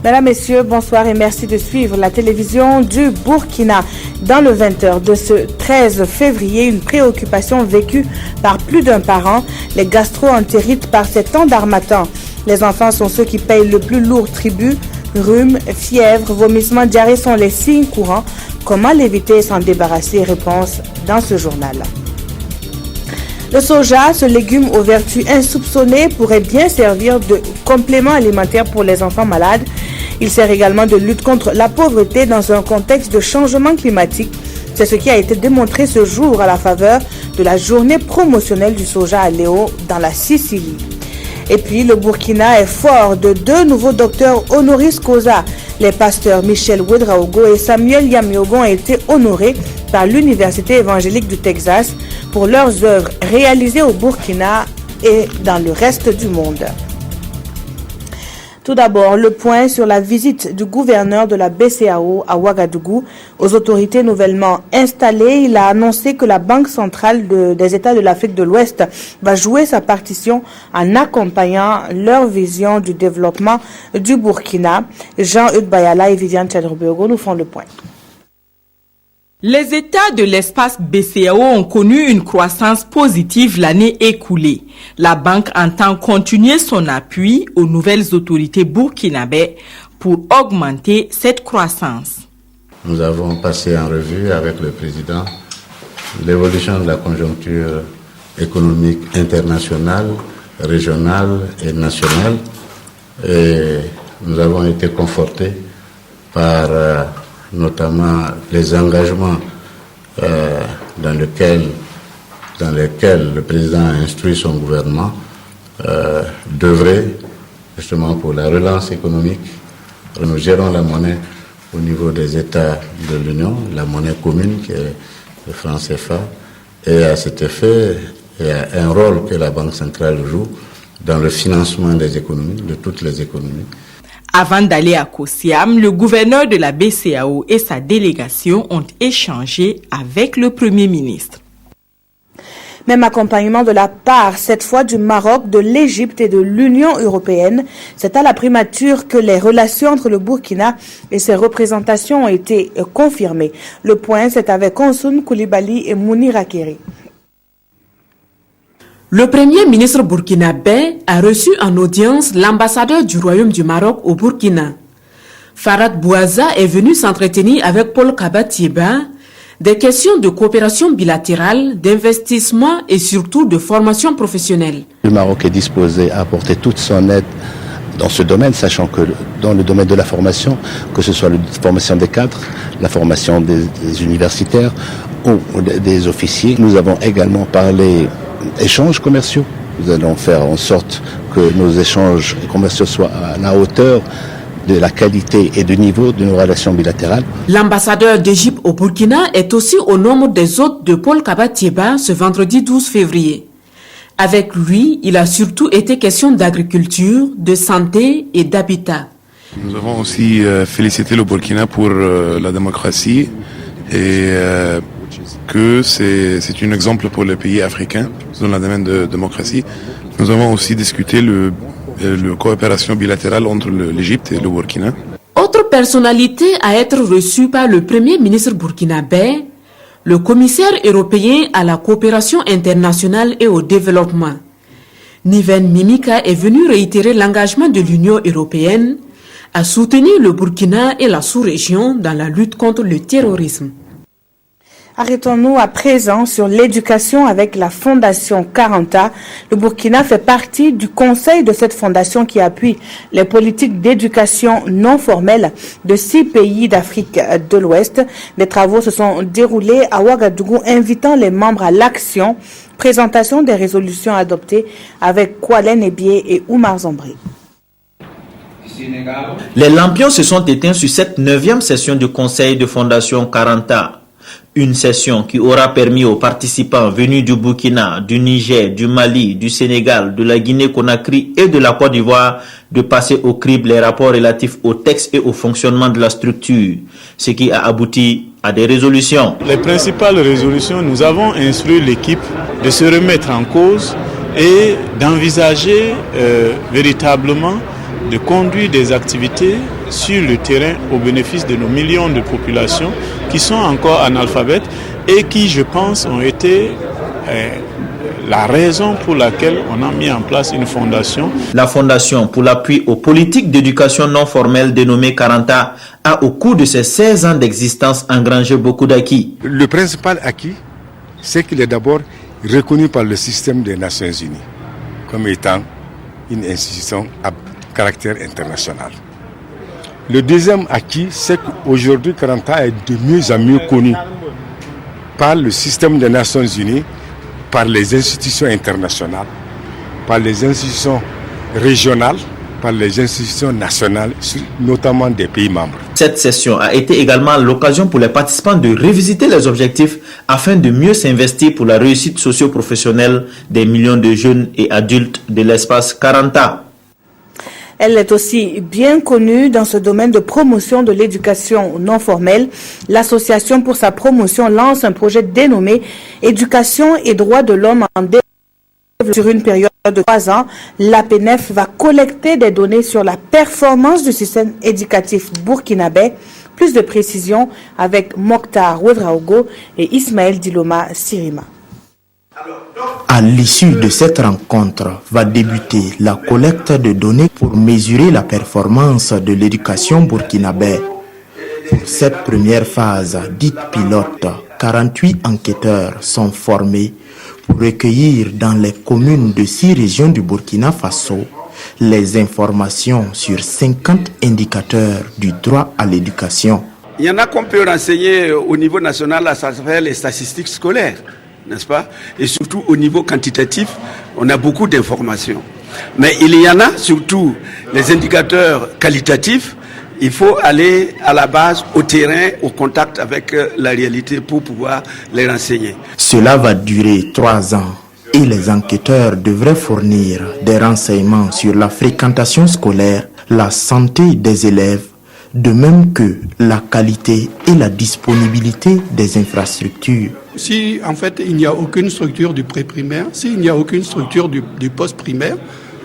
Mesdames, Messieurs, bonsoir et merci de suivre la télévision du Burkina. Dans le 20h de ce 13 février, une préoccupation vécue par plus d'un parent, les gastro-entérites par ces temps d'harmattan. Les enfants sont ceux qui payent le plus lourd tribut. Rhume, fièvre, vomissements, diarrhée sont les signes courants. Comment l'éviter et s'en débarrasser? Réponse dans ce journal. Le soja, ce légume aux vertus insoupçonnées, pourrait bien servir de complément alimentaire pour les enfants malades. Il sert également de lutte contre la pauvreté dans un contexte de changement climatique. C'est ce qui a été démontré ce jour à la faveur de la journée promotionnelle du soja à Léo dans la Sicile. Et puis, le Burkina est fort de deux nouveaux docteurs honoris causa. Les pasteurs Michel Ouedraogo et Samuel Yamiogo ont été honorés par l'Université évangélique du Texas pour leurs œuvres réalisées au Burkina et dans le reste du monde. Tout d'abord, le point sur la visite du gouverneur de la BCEAO à Ouagadougou aux autorités nouvellement installées. Il a annoncé que la Banque centrale des États de l'Afrique de l'Ouest va jouer sa partition en accompagnant leur vision du développement du Burkina. Jean-Eudes Bayala et Viviane Tchadrobergo nous font le point. Les États de l'espace BCEAO ont connu une croissance positive l'année écoulée. La banque entend continuer son appui aux nouvelles autorités burkinabées pour augmenter cette croissance. Nous avons passé en revue avec le président l'évolution de la conjoncture économique internationale, régionale et nationale. Et nous avons été confortés par notamment les engagements dans lesquels le président a instruit son gouvernement d'œuvrer justement pour la relance économique. Nous gérons la monnaie au niveau des États de l'Union, la monnaie commune qui est le franc CFA, et à cet effet, il y a un rôle que la Banque centrale joue dans le financement des économies, de toutes les économies. Avant d'aller à Kosiam, le gouverneur de la BCEAO et sa délégation ont échangé avec le Premier ministre. Même accompagnement de la part, cette fois du Maroc, de l'Égypte et de l'Union européenne. C'est à la primature que les relations entre le Burkina et ses représentations ont été confirmées. Le point, c'est avec Konsoun Koulibaly et Mounir Akeri. Le Premier ministre burkinabé a reçu en audience l'ambassadeur du Royaume du Maroc au Burkina. Farad Bouaza est venu s'entretenir avec Paul Kabatieba des questions de coopération bilatérale, d'investissement et surtout de formation professionnelle. Le Maroc est disposé à apporter toute son aide dans ce domaine, sachant que dans le domaine de la formation, que ce soit la formation des cadres, la formation des universitaires ou des officiers, nous avons également parlé échanges commerciaux. Nous allons faire en sorte que nos échanges commerciaux soient à la hauteur de la qualité et du niveau de nos relations bilatérales. L'ambassadeur d'Égypte au Burkina est aussi au nombre des hôtes de Paul Kabatieba ce vendredi 12 février. Avec lui, il a surtout été question d'agriculture, de santé et d'habitat. Nous avons aussi félicité le Burkina pour la démocratie et que c'est un exemple pour les pays africains dans le domaine de démocratie. Nous avons aussi discuté la coopération bilatérale entre l'Égypte et le Burkina. Autre personnalité à être reçue par le Premier ministre burkinabé, le commissaire européen à la coopération internationale et au développement. Niven Mimika est venu réitérer l'engagement de l'Union européenne à soutenir le Burkina et la sous-région dans la lutte contre le terrorisme. Arrêtons-nous à présent sur l'éducation avec la Fondation Caranta. Le Burkina fait partie du conseil de cette fondation qui appuie les politiques d'éducation non formelle de 6 pays d'Afrique de l'Ouest. Les travaux se sont déroulés à Ouagadougou, invitant les membres à l'action. Présentation des résolutions adoptées avec Kwalen Ebié et Oumar Zambri. Les lampions se sont éteints sur cette 9e session du conseil de Fondation Caranta. Une session qui aura permis aux participants venus du Burkina, du Niger, du Mali, du Sénégal, de la Guinée-Conakry et de la Côte d'Ivoire de passer au crible les rapports relatifs au texte et au fonctionnement de la structure, ce qui a abouti à des résolutions. Les principales résolutions, nous avons instruit l'équipe de se remettre en cause et d'envisager véritablement de conduire des activités sur le terrain au bénéfice de nos millions de populations qui sont encore analphabètes et qui, je pense, ont été la raison pour laquelle on a mis en place une fondation. La fondation pour l'appui aux politiques d'éducation non formelle dénommée Karanta a au cours de ses 16 ans d'existence engrangé beaucoup d'acquis. Le principal acquis, c'est qu'il est d'abord reconnu par le système des Nations Unies comme étant une institution à caractère international. Le deuxième acquis, c'est qu'aujourd'hui Karanta est de mieux en mieux connu par le système des Nations Unies, par les institutions internationales, par les institutions régionales, par les institutions nationales, notamment des pays membres. Cette session a été également l'occasion pour les participants de revisiter les objectifs afin de mieux s'investir pour la réussite socio-professionnelle des millions de jeunes et adultes de l'espace Karanta. Elle est aussi bien connue dans ce domaine de promotion de l'éducation non formelle. L'association pour sa promotion lance un projet dénommé Éducation et droits de l'homme en développement. Sur une période de 3 ans, l'APNEF va collecter des données sur la performance du système éducatif burkinabé. Plus de précisions avec Mokhtar Ouedraogo et Ismaël Diloma Sirima. À l'issue de cette rencontre va débuter la collecte de données pour mesurer la performance de l'éducation burkinabé. Pour cette première phase, dite pilote, 48 enquêteurs sont formés pour recueillir dans les communes de 6 régions du Burkina Faso les informations sur 50 indicateurs du droit à l'éducation. Il y en a qu'on peut renseigner au niveau national, ça s'appelle les statistiques scolaires, n'est-ce pas? Et surtout au niveau quantitatif, on a beaucoup d'informations. Mais il y en a surtout les indicateurs qualitatifs. Il faut aller à la base, au terrain, au contact avec la réalité pour pouvoir les renseigner. Cela va durer 3 ans et les enquêteurs devraient fournir des renseignements sur la fréquentation scolaire, la santé des élèves, de même que la qualité et la disponibilité des infrastructures. Si en fait il n'y a aucune structure du pré-primaire, s'il n'y a aucune structure du post-primaire,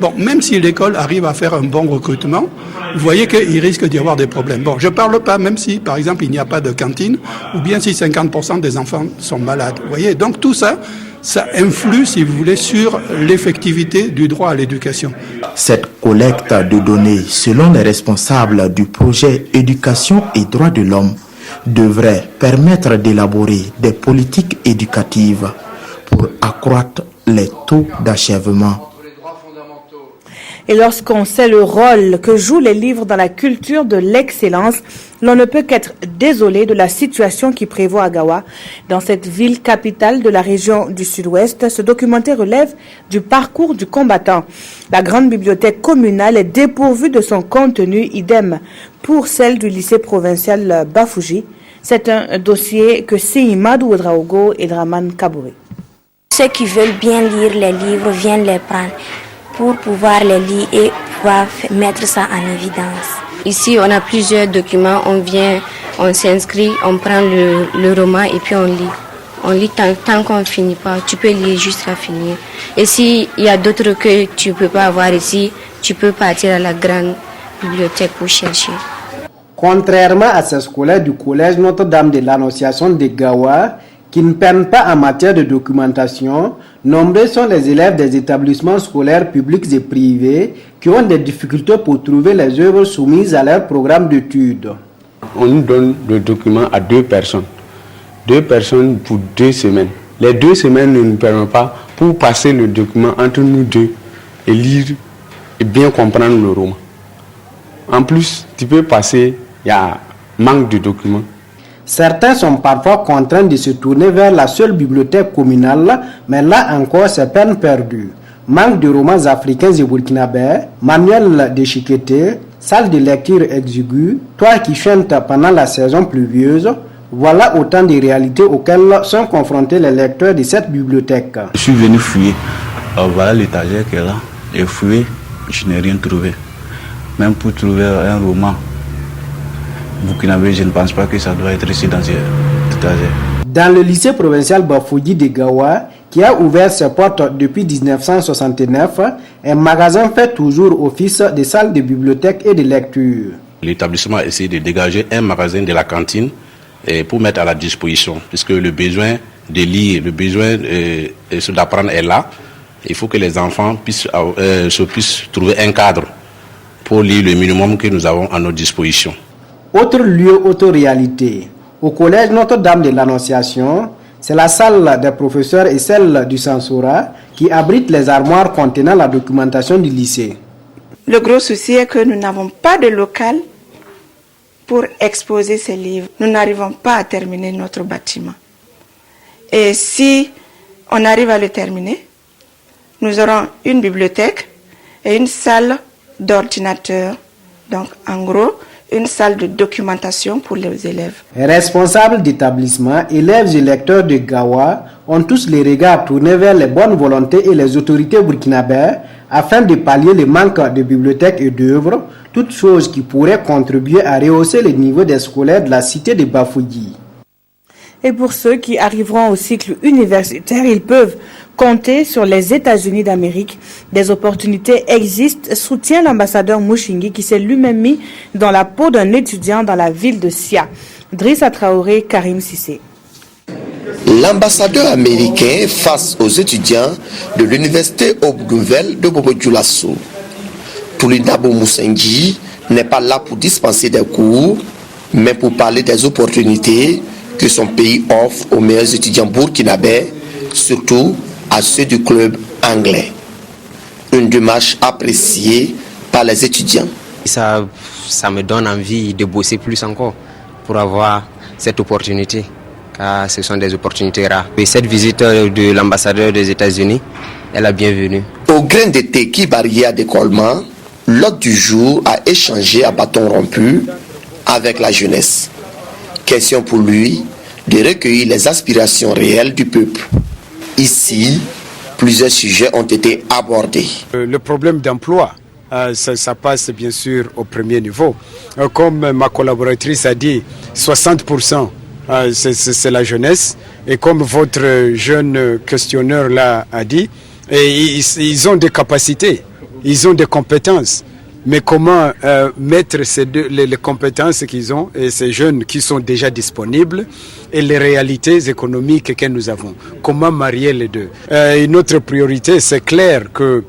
bon, même si l'école arrive à faire un bon recrutement, vous voyez qu'il risque d'y avoir des problèmes. Bon, je ne parle pas même si, par exemple, il n'y a pas de cantine, ou bien si 50% des enfants sont malades. Vous voyez, donc tout ça, ça influe, si vous voulez, sur l'effectivité du droit à l'éducation. Cette collecte de données, selon les responsables du projet Éducation et droits de l'homme, devrait permettre d'élaborer des politiques éducatives pour accroître les taux d'achèvement. Et lorsqu'on sait le rôle que jouent les livres dans la culture de l'excellence, l'on ne peut qu'être désolé de la situation qui prévaut à Gawa. Dans cette ville capitale de la région du Sud-Ouest, ce documentaire relève du parcours du combattant. La grande bibliothèque communale est dépourvue de son contenu, idem pour celle du lycée provincial Bafouji. C'est un dossier que Seimadou Ouedraogo et Draman Kabouré. Ceux qui veulent bien lire les livres viennent les prendre pour pouvoir les lire et pouvoir mettre ça en évidence. Ici, on a plusieurs documents, on vient, on s'inscrit, on prend le roman et puis on lit. On lit tant qu'on ne finit pas, tu peux lire jusqu'à finir. Et s'il y a d'autres que tu ne peux pas avoir ici, tu peux partir à la grande bibliothèque pour chercher. Contrairement à ces scolaires du collège Notre-Dame de l'Annonciation de Gawa, qui ne peinent pas en matière de documentation, nombreux sont les élèves des établissements scolaires publics et privés qui ont des difficultés pour trouver les œuvres soumises à leur programme d'études. On nous donne le document à 2 personnes. 2 personnes pour 2 semaines. Les 2 semaines ne nous permettent pas pour passer le document entre nous deux et lire et bien comprendre le roman. En plus, tu peux passer, il y a manque de documents. Certains sont parfois contraints de se tourner vers la seule bibliothèque communale, mais là encore c'est peine perdue. Manque de romans africains et burkinabés, manuel de chiqueté, salle de lecture exiguë, toits qui chantent pendant la saison pluvieuse, voilà autant de réalités auxquelles sont confrontés les lecteurs de cette bibliothèque. Je suis venu fouiller, voilà l'étagère qui est là, et fouiller, je n'ai rien trouvé. Même pour trouver un roman burkinabé, je ne pense pas que ça doit être ici dans cette étagère. Dans le lycée provincial Bafouji de Gawa, qui a ouvert ses portes depuis 1969, un magasin fait toujours office de salle de bibliothèque et de lecture. L'établissement a essayé de dégager un magasin de la cantine pour mettre à la disposition, puisque le besoin de lire, le besoin d'apprendre est là. Il faut que les enfants puissent trouver un cadre pour lire le minimum que nous avons à notre disposition. Autre lieu auto-réalité, au collège Notre-Dame de l'Annonciation, c'est la salle des professeurs et celle du Sansora qui abrite les armoires contenant la documentation du lycée. Le gros souci est que nous n'avons pas de local pour exposer ces livres. Nous n'arrivons pas à terminer notre bâtiment. Et si on arrive à le terminer, nous aurons une bibliothèque et une salle d'ordinateur. Donc, en gros, une salle de documentation pour les élèves. Responsables d'établissement, élèves et lecteurs de Gawa ont tous les regards tournés vers les bonnes volontés et les autorités burkinabées afin de pallier le manque de bibliothèques et d'œuvres, toutes choses qui pourraient contribuer à rehausser le niveau des scolaires de la cité de Bafouilly. Et pour ceux qui arriveront au cycle universitaire, ils peuvent compter sur les États-Unis d'Amérique. Des opportunités existent, soutient l'ambassadeur Mouchingi qui s'est lui-même mis dans la peau d'un étudiant dans la ville de Sia. Drissa Traoré, Karim Sissé. L'ambassadeur américain face aux étudiants de l'université Aube Nouvelle de Bobo-Dioulasso. Toulinabo Mouchingi n'est pas là pour dispenser des cours, mais pour parler des opportunités que son pays offre aux meilleurs étudiants burkinabés, surtout à ceux du club anglais. Une démarche appréciée par les étudiants. Ça me donne envie de bosser plus encore pour avoir cette opportunité, car ce sont des opportunités rares. Et cette visite de l'ambassadeur des États-Unis est la bienvenue. Au grain de thé qui variait à décollement, l'hôte du jour a échangé à bâton rompu avec la jeunesse. Question pour lui de recueillir les aspirations réelles du peuple. Ici, plusieurs sujets ont été abordés. Le problème d'emploi, ça passe bien sûr au premier niveau. Comme ma collaboratrice a dit, 60% c'est la jeunesse. Et comme votre jeune questionneur là a dit, ils ont des capacités, ils ont des compétences. Mais comment mettre les compétences qu'ils ont et ces jeunes qui sont déjà disponibles et les réalités économiques que nous avons? Comment marier les deux? Une autre priorité, c'est clair que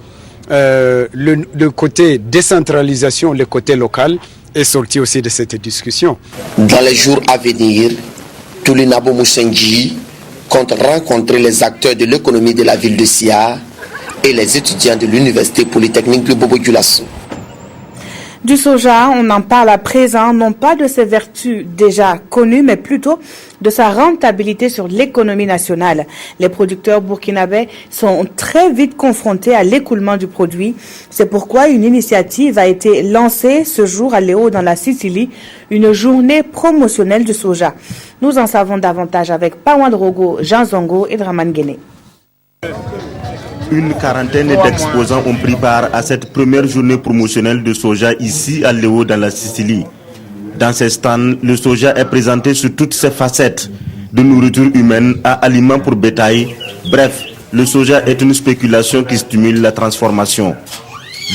le côté décentralisation, le côté local est sorti aussi de cette discussion. Dans les jours à venir, Toulinabo Mouchingi compte rencontrer les acteurs de l'économie de la ville de Sia et les étudiants de l'université polytechnique de Bobo-Dioulasso. Du soja, on en parle à présent, non pas de ses vertus déjà connues, mais plutôt de sa rentabilité sur l'économie nationale. Les producteurs burkinabés sont très vite confrontés à l'écoulement du produit. C'est pourquoi une initiative a été lancée ce jour à Léo dans la Sicile, une journée promotionnelle du soja. Nous en savons davantage avec Pawan Drogo, Jean Zongo et Draman Guéné. Une quarantaine d'exposants ont pris part à cette première journée promotionnelle de soja ici à Léo dans la Sicile. Dans ces stands, le soja est présenté sous toutes ses facettes, de nourriture humaine à aliments pour bétail. Bref, le soja est une spéculation qui stimule la transformation.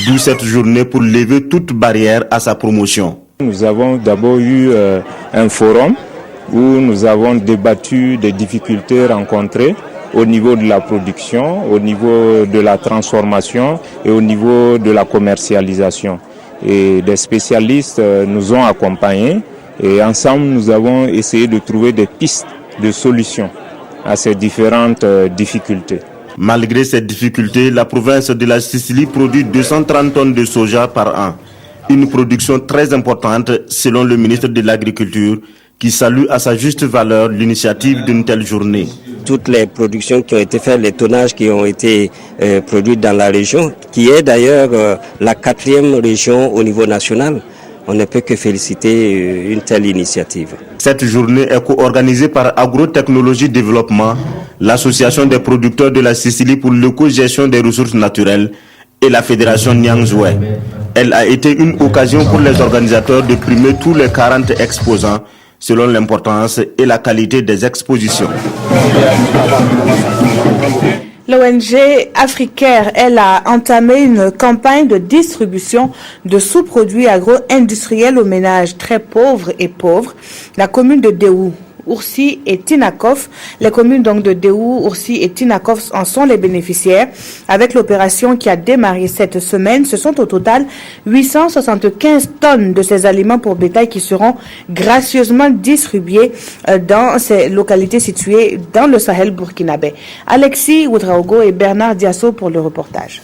D'où cette journée pour lever toute barrière à sa promotion. Nous avons d'abord eu un forum où nous avons débattu des difficultés rencontrées au niveau de la production, au niveau de la transformation et au niveau de la commercialisation. Et des spécialistes nous ont accompagnés et ensemble nous avons essayé de trouver des pistes de solutions à ces différentes difficultés. Malgré ces difficultés, la province de la Sicile produit 230 tonnes de soja par an. Une production très importante selon le ministre de l'Agriculture, qui salue à sa juste valeur l'initiative d'une telle journée. Toutes les productions qui ont été faites, les tonnages qui ont été produits dans la région, qui est d'ailleurs la 4e région au niveau national, on ne peut que féliciter une telle initiative. Cette journée est co-organisée par Agrotechnologie Développement, l'association des producteurs de la Sicile pour l'éco-gestion des ressources naturelles et la fédération Nyangzoué. Elle a été une occasion pour les organisateurs de primer tous les 40 exposants selon l'importance et la qualité des expositions. L'ONG Africaire, elle a entamé une campagne de distribution de sous-produits agro-industriels aux ménages très pauvres et pauvres. La commune de Déou, Oursi et Tinakov, les communes donc de Déou, Oursi et Tinakov en sont les bénéficiaires. Avec l'opération qui a démarré cette semaine, ce sont au total 875 tonnes de ces aliments pour bétail qui seront gracieusement distribués dans ces localités situées dans le Sahel burkinabé. Alexis Oudraogo et Bernard Diasso pour le reportage.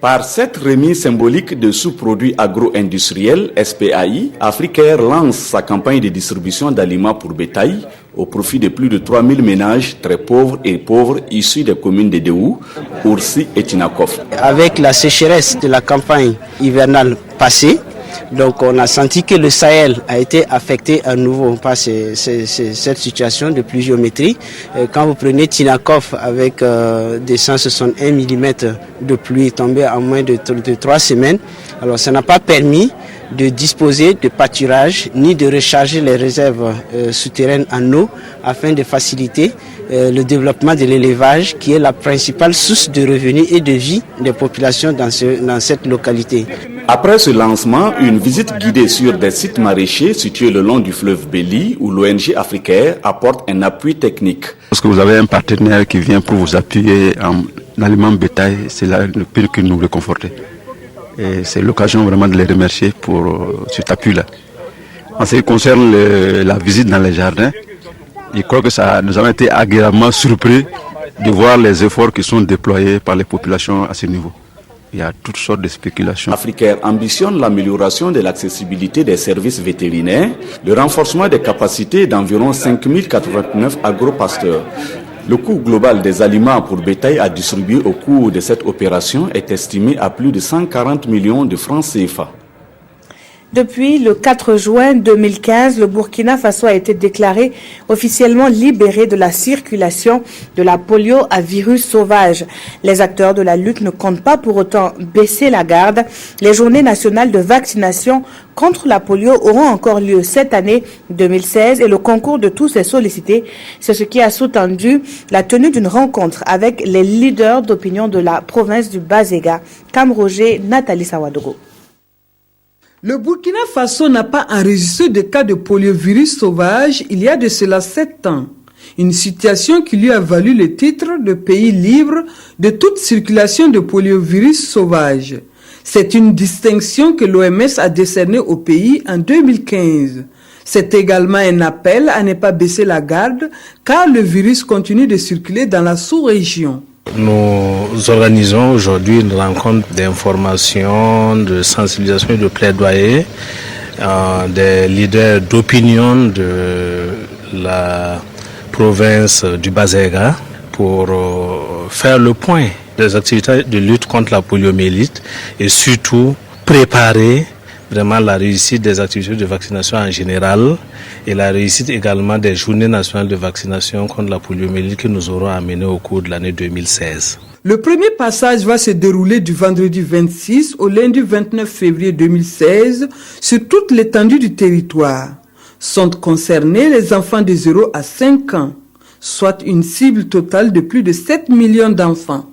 Par cette remise symbolique de sous-produits agro-industriels, SPAI, Africaire lance sa campagne de distribution d'aliments pour bétail au profit de plus de 3000 ménages très pauvres et pauvres issus des communes de Déou, Oursi et Tinakov. Avec la sécheresse de la campagne hivernale passée, donc on a senti que le Sahel a été affecté à nouveau par cette situation de pluviométrie. Quand vous prenez Tinakov avec des 161 mm de pluie tombée en moins de 3 semaines, alors ça n'a pas permis de disposer de pâturage ni de recharger les réserves souterraines en eau afin de faciliter le développement de l'élevage qui est la principale source de revenus et de vie des populations dans cette localité. Après ce lancement, une visite guidée sur des sites maraîchers situés le long du fleuve Béli où l'ONG Africaire apporte un appui technique. Lorsque vous avez un partenaire qui vient pour vous appuyer en aliments bétail, c'est là le plus que nous réconforter. Et c'est l'occasion vraiment de les remercier pour cet appui-là. En ce qui concerne la visite dans les jardins, je crois que ça nous a été agréablement surpris de voir les efforts qui sont déployés par les populations à ce niveau. Il y a toutes sortes de spéculations. Africaire ambitionne l'amélioration de l'accessibilité des services vétérinaires, le renforcement des capacités d'environ 5089 agro-pasteurs. Le coût global des aliments pour bétail à distribuer au cours de cette opération est estimé à plus de 140 millions de francs CFA. Depuis le 4 juin 2015, le Burkina Faso a été déclaré officiellement libéré de la circulation de la polio à virus sauvage. Les acteurs de la lutte ne comptent pas pour autant baisser la garde. Les journées nationales de vaccination contre la polio auront encore lieu cette année 2016 et le concours de tous est sollicité. C'est ce qui a sous-tendu la tenue d'une rencontre avec les leaders d'opinion de la province du Bazéga. Cam Roger, Nathalie Sawadogo. Le Burkina Faso n'a pas enregistré de cas de poliovirus sauvage il y a de cela 7 ans. Une situation qui lui a valu le titre de pays libre de toute circulation de poliovirus sauvage. C'est une distinction que l'OMS a décernée au pays en 2015. C'est également un appel à ne pas baisser la garde car le virus continue de circuler dans la sous-région. Nous organisons aujourd'hui une rencontre d'information, de sensibilisation et de plaidoyer des leaders d'opinion de la province du Bazéga pour faire le point des activités de lutte contre la poliomyélite et surtout préparer vraiment la réussite des activités de vaccination en général et la réussite également des journées nationales de vaccination contre la poliomyélite que nous aurons amenées au cours de l'année 2016. Le premier passage va se dérouler du vendredi 26 au lundi 29 février 2016 sur toute l'étendue du territoire. Sont concernés les enfants de 0 à 5 ans, soit une cible totale de plus de 7 millions d'enfants.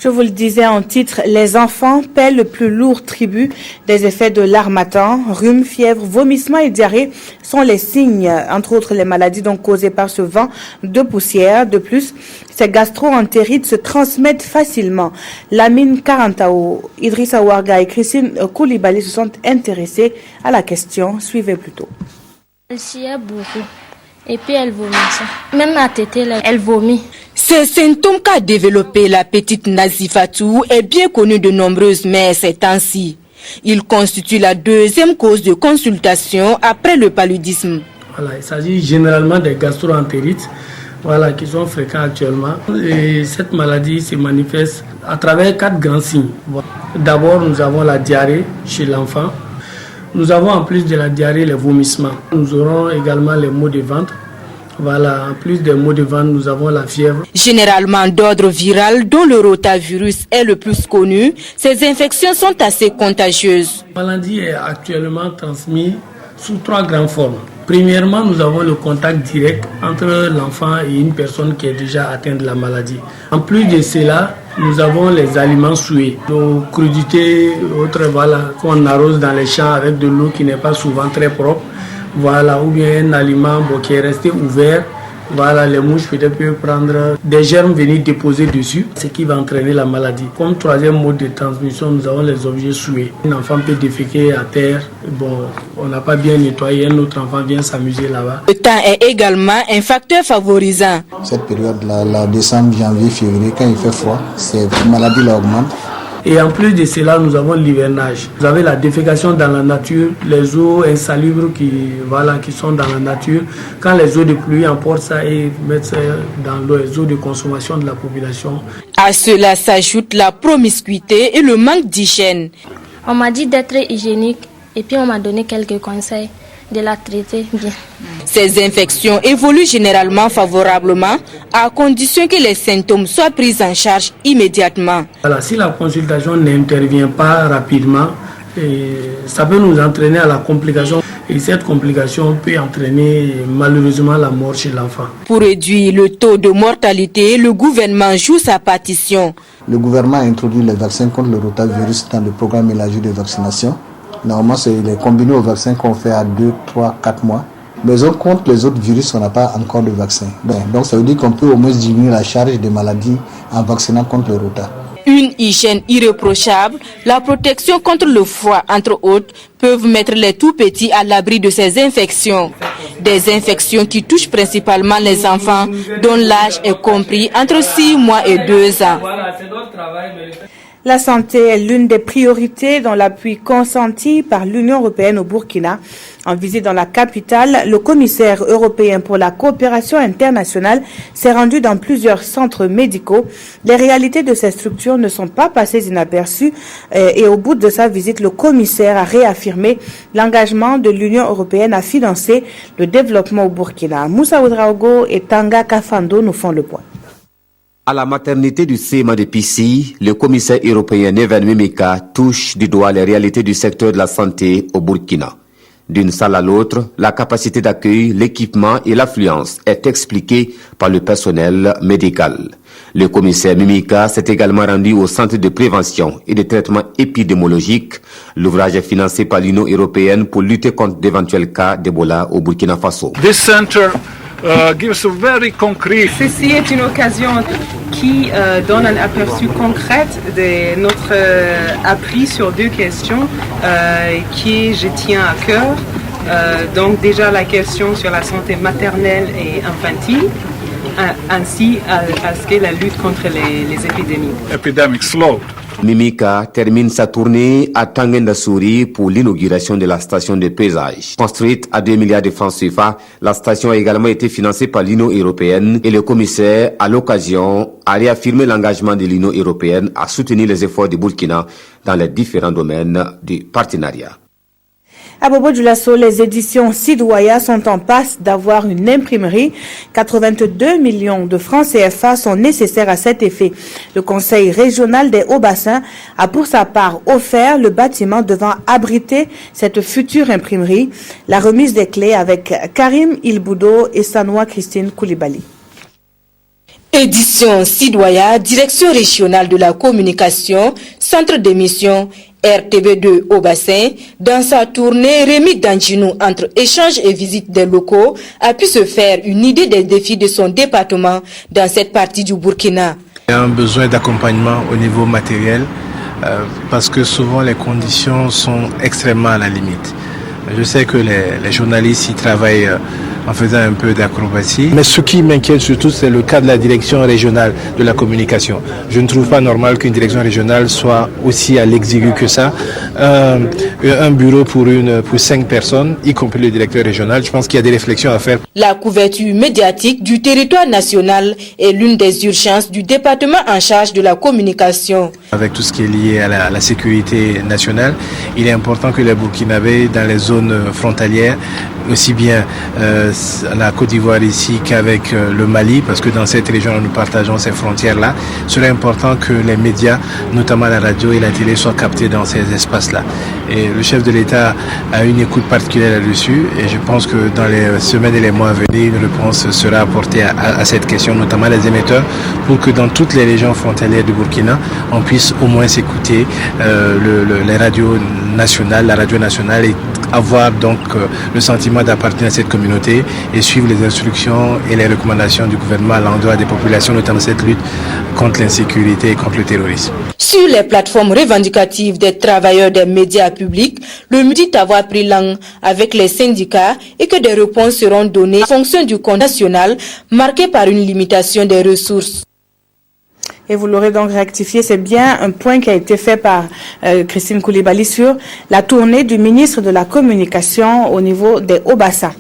Je vous le disais en titre, les enfants paient le plus lourd tribut des effets de l'harmattan. Rhume, fièvre, vomissement et diarrhée sont les signes, entre autres les maladies donc causées par ce vent de poussière. De plus, ces gastro-entérites se transmettent facilement. Lamine Karantao, Idrissa Ouarga et Christine Koulibaly se sont intéressés à la question. Suivez plutôt. Elle s'y a beaucoup. Et puis elle vomit ça. Même à tétée, elle vomit. Ce symptôme qu'a développé la petite Nazifatou est bien connu de nombreuses mères ces temps-ci. Il constitue la deuxième cause de consultation après le paludisme. Voilà, il s'agit généralement des gastro-entérites qui sont fréquents actuellement. Et cette maladie se manifeste à travers 4 grands signes. D'abord, nous avons la diarrhée chez l'enfant. Nous avons en plus de la diarrhée les vomissements. Nous aurons également les maux de ventre. En plus des maux de ventre, nous avons la fièvre. Généralement d'ordre viral, dont le rotavirus est le plus connu, ces infections sont assez contagieuses. La maladie est actuellement transmise sous 3 grandes formes. Premièrement, nous avons le contact direct entre l'enfant et une personne qui est déjà atteinte de la maladie. En plus de cela, nous avons les aliments souillés, nos crudités, autres, voilà, qu'on arrose dans les champs avec de l'eau qui n'est pas souvent très propre, voilà, ou bien un aliment qui est resté ouvert. Voilà, les mouches peut-être peuvent prendre des germes, venir déposer dessus, ce qui va entraîner la maladie. Comme troisième mode de transmission, nous avons les objets souillés. Un enfant peut déféquer à terre, on n'a pas bien nettoyé, un autre enfant vient s'amuser là-bas. Le temps est également un facteur favorisant. Cette période-là, la décembre, janvier, février, quand il fait froid, cette maladie-là augmente. Et en plus de cela, nous avons l'hivernage. Vous avez la défécation dans la nature, les eaux insalubres qui sont dans la nature. Quand les eaux de pluie emportent ça et mettent ça dans les eaux de consommation de la population. À cela s'ajoute la promiscuité et le manque d'hygiène. On m'a dit d'être hygiénique et puis on m'a donné quelques conseils de la traiter bien. Ces infections évoluent généralement favorablement à condition que les symptômes soient pris en charge immédiatement. Voilà, si la consultation n'intervient pas rapidement, ça peut nous entraîner à la complication. Et cette complication peut entraîner malheureusement la mort chez l'enfant. Pour réduire le taux de mortalité, le gouvernement joue sa partition. Le gouvernement a introduit les vaccins contre le rotavirus dans le programme élargi de vaccination. Normalement, c'est les combinés aux vaccins qu'on fait à 2, 3, 4 mois. Mais contre les autres virus, on n'a pas encore de vaccin. Donc ça veut dire qu'on peut au moins diminuer la charge des maladies en vaccinant contre le rota. Une hygiène irréprochable, la protection contre le froid, entre autres, peuvent mettre les tout-petits à l'abri de ces infections. Des infections qui touchent principalement les enfants, dont l'âge est compris entre 6 mois et 2 ans. La santé est l'une des priorités dans l'appui consenti par l'Union européenne au Burkina. En visite dans la capitale, le commissaire européen pour la coopération internationale s'est rendu dans plusieurs centres médicaux. Les réalités de ces structures ne sont pas passées inaperçues et au bout de sa visite, le commissaire a réaffirmé l'engagement de l'Union européenne à financer le développement au Burkina. Moussa Oudraogo et Tanga Kafando nous font le point. À la maternité du CEMA de Pissi, le commissaire européen Neven Mimika touche du doigt les réalités du secteur de la santé au Burkina. D'une salle à l'autre, la capacité d'accueil, l'équipement et l'affluence est expliquée par le personnel médical. Le commissaire Mimika s'est également rendu au centre de prévention et de traitement épidémiologique. L'ouvrage est financé par l'Union européenne pour lutter contre d'éventuels cas d'Ebola au Burkina Faso. Ceci est une occasion qui donne un aperçu concret de notre appris sur 2 questions qui je tiens à cœur. Donc déjà la question sur la santé maternelle et infantile, ainsi à ce que la lutte contre les épidémies. Mimika termine sa tournée à Tangendasouri pour l'inauguration de la station de pesage. Construite à 2 milliards de francs CFA, la station a également été financée par l'Union européenne et le commissaire, à l'occasion, a réaffirmé l'engagement de l'Union européenne à soutenir les efforts du Burkina dans les différents domaines du partenariat. À Bobo-Dioulasso, les éditions Sidouaya sont en passe d'avoir une imprimerie. 82 millions de francs CFA sont nécessaires à cet effet. Le Conseil régional des Hauts-Bassins a pour sa part offert le bâtiment devant abriter cette future imprimerie. La remise des clés avec Karim Ilboudo et Sanoua Christine Koulibaly. Édition Sidouaya, Direction régionale de la communication, Centre d'émission RTB2 au bassin, dans sa tournée, Rémi Danjinou, entre échanges et visites des locaux, a pu se faire une idée des défis de son département dans cette partie du Burkina. Il y a un besoin d'accompagnement au niveau matériel parce que souvent les conditions sont extrêmement à la limite. Je sais que les journalistes y travaillent en faisant un peu d'acrobatie. Mais ce qui m'inquiète surtout, c'est le cas de la direction régionale de la communication. Je ne trouve pas normal qu'une direction régionale soit aussi à l'exigu que ça. Un bureau pour 5 personnes, y compris le directeur régional, je pense qu'il y a des réflexions à faire. La couverture médiatique du territoire national est l'une des urgences du département en charge de la communication. Avec tout ce qui est lié à la sécurité nationale, il est important que les Burkinabés, dans les zones frontalières, aussi bien la Côte d'Ivoire ici qu'avec le Mali, parce que dans cette région nous partageons ces frontières-là. Il serait important que les médias, notamment la radio et la télé, soient captés dans ces espaces-là. Et le chef de l'État a une écoute particulière là-dessus, et je pense que dans les semaines et les mois à venir, une réponse sera apportée à cette question, notamment les émetteurs, pour que dans toutes les régions frontalières du Burkina, on puisse au moins s'écouter les radios nationales, la radio nationale, et avoir donc le sentiment d'appartenir à cette communauté et suivre les instructions et les recommandations du gouvernement à l'endroit des populations, notamment cette lutte contre l'insécurité et contre le terrorisme. Sur les plateformes revendicatives des travailleurs des médias publics, le MUD dit avoir pris langue avec les syndicats et que des réponses seront données en fonction du compte national marqué par une limitation des ressources. Et vous l'aurez donc rectifié, c'est bien un point qui a été fait par Christine Koulibaly sur la tournée du ministre de la Communication au niveau des Hauts-Bassins.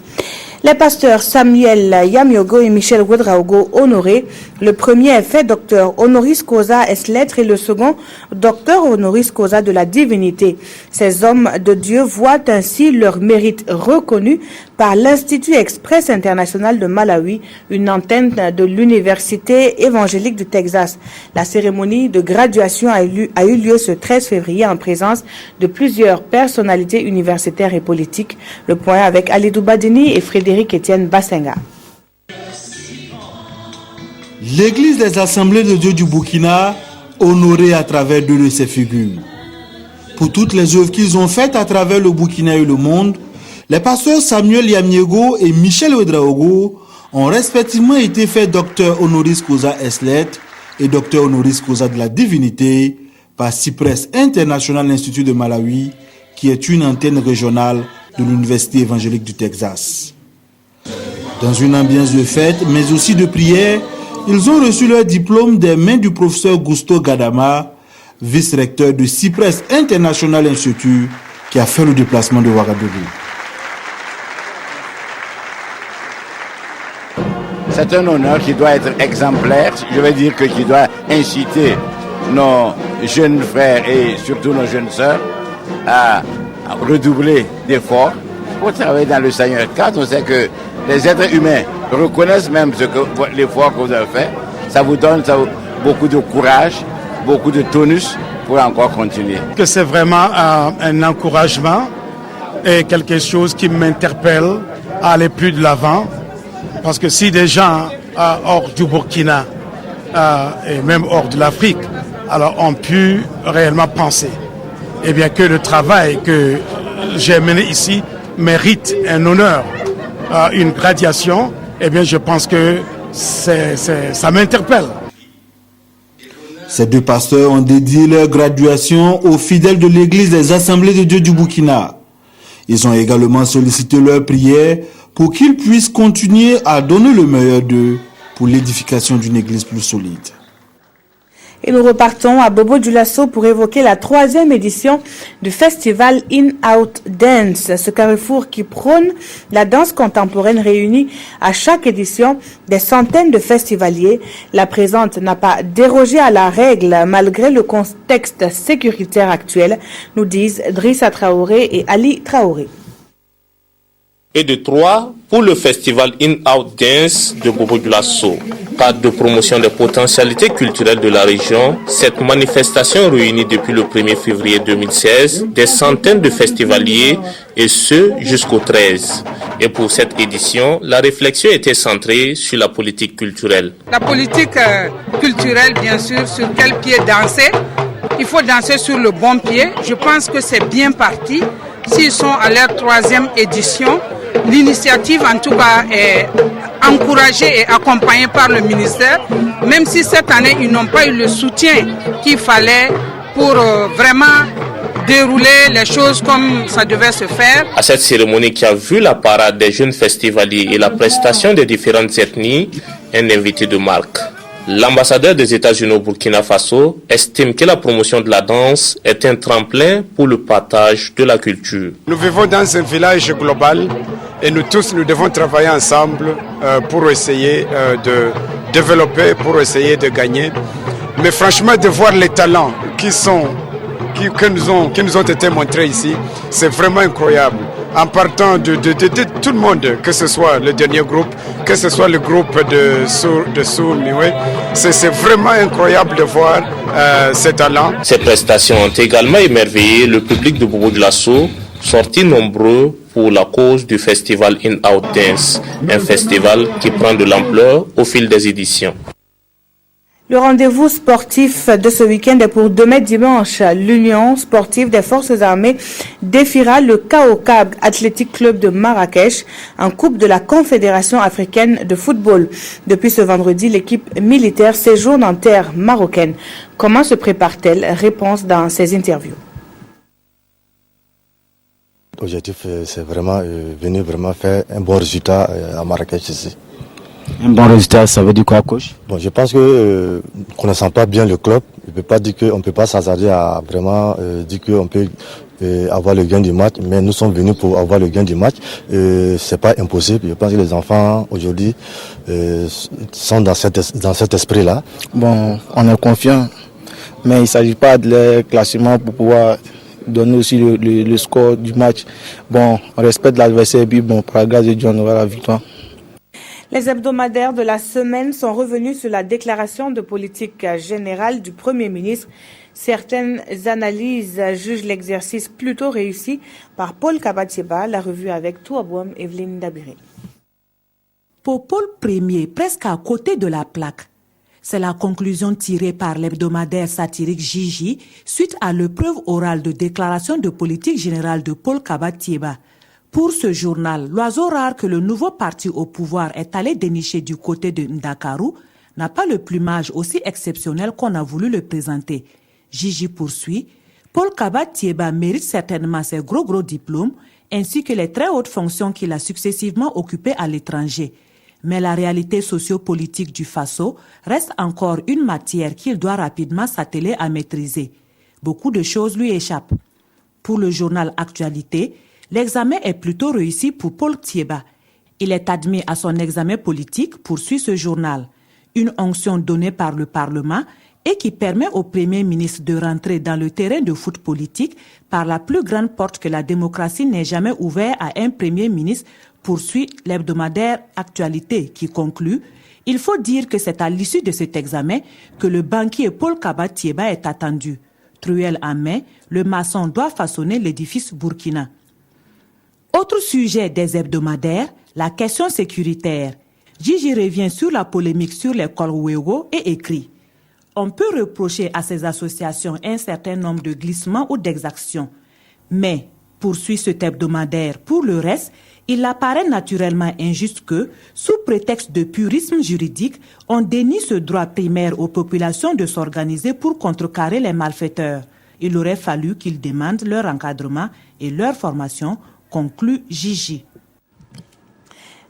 Les pasteurs Samuel Yamiogo et Michel Ouedraogo honorés. Le premier est fait docteur honoris causa ès lettres et le second docteur honoris causa de la divinité. Ces hommes de Dieu voient ainsi leur mérite reconnu par l'Institut Express International de Malawi, une antenne de l'Université évangélique du Texas. La cérémonie de graduation a eu lieu ce 13 février en présence de plusieurs personnalités universitaires et politiques. Le point avec Alidou Badini et Frédéric Etienne Bassenga. L'Église des Assemblées de Dieu du Burkina, honorée à travers deux de ses figures. Pour toutes les œuvres qu'ils ont faites à travers le Burkina et le monde, les pasteurs Samuel Yamiego et Michel Ouedraogo ont respectivement été faits docteur honoris causa ès lettres et docteur honoris causa de la divinité par Cypress International Institute de Malawi, qui est une antenne régionale de l'Université évangélique du Texas. Dans une ambiance de fête, mais aussi de prière, ils ont reçu leur diplôme des mains du professeur Gusto Gadama, vice-recteur de Cypress International Institute, qui a fait le déplacement de Ouagadougou. C'est un honneur qui doit être exemplaire, je veux dire qui doit inciter nos jeunes frères et surtout nos jeunes sœurs à redoubler d'efforts pour travailler dans le Seigneur. Quand on sait que les êtres humains reconnaissent même l'effort que vous avez fait, ça vous donne beaucoup de courage, beaucoup de tonus pour encore continuer. Que c'est vraiment un encouragement et quelque chose qui m'interpelle à aller plus de l'avant. Parce que si des gens hors du Burkina et même hors de l'Afrique, alors ont pu réellement penser, eh bien que le travail que j'ai mené ici mérite un honneur, une graduation, eh bien je pense que ça m'interpelle. Ces deux pasteurs ont dédié leur graduation aux fidèles de l'Église des Assemblées de Dieu du Burkina. Ils ont également sollicité leur prière pour qu'ils puissent continuer à donner le meilleur d'eux pour l'édification d'une église plus solide. Et nous repartons à Bobo-Dioulasso pour évoquer la 3e édition du festival In-Out Dance. Ce carrefour qui prône la danse contemporaine réunit à chaque édition des centaines de festivaliers. La présente n'a pas dérogé à la règle malgré le contexte sécuritaire actuel, nous disent Drissa Traoré et Ali Traoré. Et de 3 pour le festival In-Out Dance de Bobo-Dioulasso. Cadre de promotion des potentialités culturelles de la région, cette manifestation réunit depuis le 1er février 2016 des centaines de festivaliers et ce jusqu'au 13. Et pour cette édition, la réflexion était centrée sur la politique culturelle. La politique culturelle, bien sûr, sur quel pied danser. Il faut danser sur le bon pied. Je pense que c'est bien parti. S'ils sont à leur 3e édition, l'initiative en tout cas est encouragée et accompagnée par le ministère, même si cette année ils n'ont pas eu le soutien qu'il fallait pour vraiment dérouler les choses comme ça devait se faire. À cette cérémonie qui a vu la parade des jeunes festivaliers et la prestation des différentes ethnies, un invité de marque. L'ambassadeur des États-Unis au Burkina Faso estime que la promotion de la danse est un tremplin pour le partage de la culture. Nous vivons dans un village global et nous tous, nous devons travailler ensemble pour essayer de développer, pour essayer de gagner. Mais franchement, de voir les talents qui nous ont été montrés ici, c'est vraiment incroyable. en partant de tout le monde, que ce soit le dernier groupe, que ce soit le groupe de Soul Miwe. C'est vraiment incroyable de voir ces talents. Ces prestations ont également émerveillé le public de Bobo Dioulasso, sortis nombreux pour la cause du festival In-Out Dance, un festival qui prend de l'ampleur au fil des éditions. Le rendez-vous sportif de ce week-end est pour demain dimanche. L'Union sportive des forces armées défiera le Kaokab Athletic Club de Marrakech en Coupe de la Confédération africaine de football. Depuis ce vendredi, l'équipe militaire séjourne en terre marocaine. Comment se prépare-t-elle? Réponse dans ces interviews. L'objectif, c'est vraiment venir vraiment faire un bon résultat à Marrakech ici. Un bon résultat, ça veut dire quoi, coach? Bon, je pense que connaissant pas bien le club, on peut pas dire qu'on peut pas s'hasarder à vraiment dire qu'on peut avoir le gain du match, mais nous sommes venus pour avoir le gain du match. C'est pas impossible. Je pense que les enfants aujourd'hui sont dans cet esprit-là. Bon, on est confiant, mais il s'agit pas de les classements pour pouvoir donner aussi le score du match. Bon, on respecte l'adversaire et puis bon, par la grâce de Dieu, on aura la victoire. Les hebdomadaires de la semaine sont revenus sur la déclaration de politique générale du Premier ministre. Certaines analyses jugent l'exercice plutôt réussi par Paul Kabatieba. La revue avec Touabouam Evelyne Dabiré. Pour Paul Ier, presque à côté de la plaque. C'est la conclusion tirée par l'hebdomadaire satirique Gigi suite à l'épreuve orale de déclaration de politique générale de Paul Kabatieba. Pour ce journal, l'oiseau rare que le nouveau parti au pouvoir est allé dénicher du côté de Ndakaru n'a pas le plumage aussi exceptionnel qu'on a voulu le présenter. Gigi poursuit, Paul Kabatieba mérite certainement ses gros diplômes ainsi que les très hautes fonctions qu'il a successivement occupées à l'étranger. Mais la réalité sociopolitique du Faso reste encore une matière qu'il doit rapidement s'atteler à maîtriser. Beaucoup de choses lui échappent. Pour le journal Actualité, l'examen est plutôt réussi pour Paul Tieba. Il est admis à son examen politique, poursuit ce journal. Une onction donnée par le Parlement et qui permet au Premier ministre de rentrer dans le terrain de foot politique par la plus grande porte que la démocratie n'ait jamais ouverte à un Premier ministre, poursuit l'hebdomadaire Actualité qui conclut « Il faut dire que c'est à l'issue de cet examen que le banquier Paul Kabatieba est attendu. Truelle en main, le maçon doit façonner l'édifice Burkina. » Autre sujet des hebdomadaires, la question sécuritaire. Gigi revient sur la polémique sur l'école Ouégo et écrit « On peut reprocher à ces associations un certain nombre de glissements ou d'exactions. Mais, poursuit cet hebdomadaire, pour le reste, il apparaît naturellement injuste que, sous prétexte de purisme juridique, on dénie ce droit primaire aux populations de s'organiser pour contrecarrer les malfaiteurs. Il aurait fallu qu'ils demandent leur encadrement et leur formation, conclut Gigi. »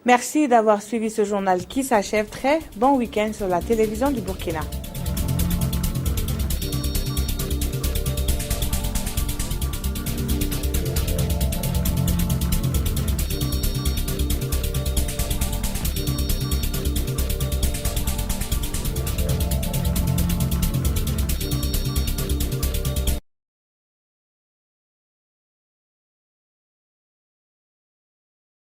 Merci d'avoir suivi ce journal qui s'achève. Très bon week-end sur la télévision du Burkina.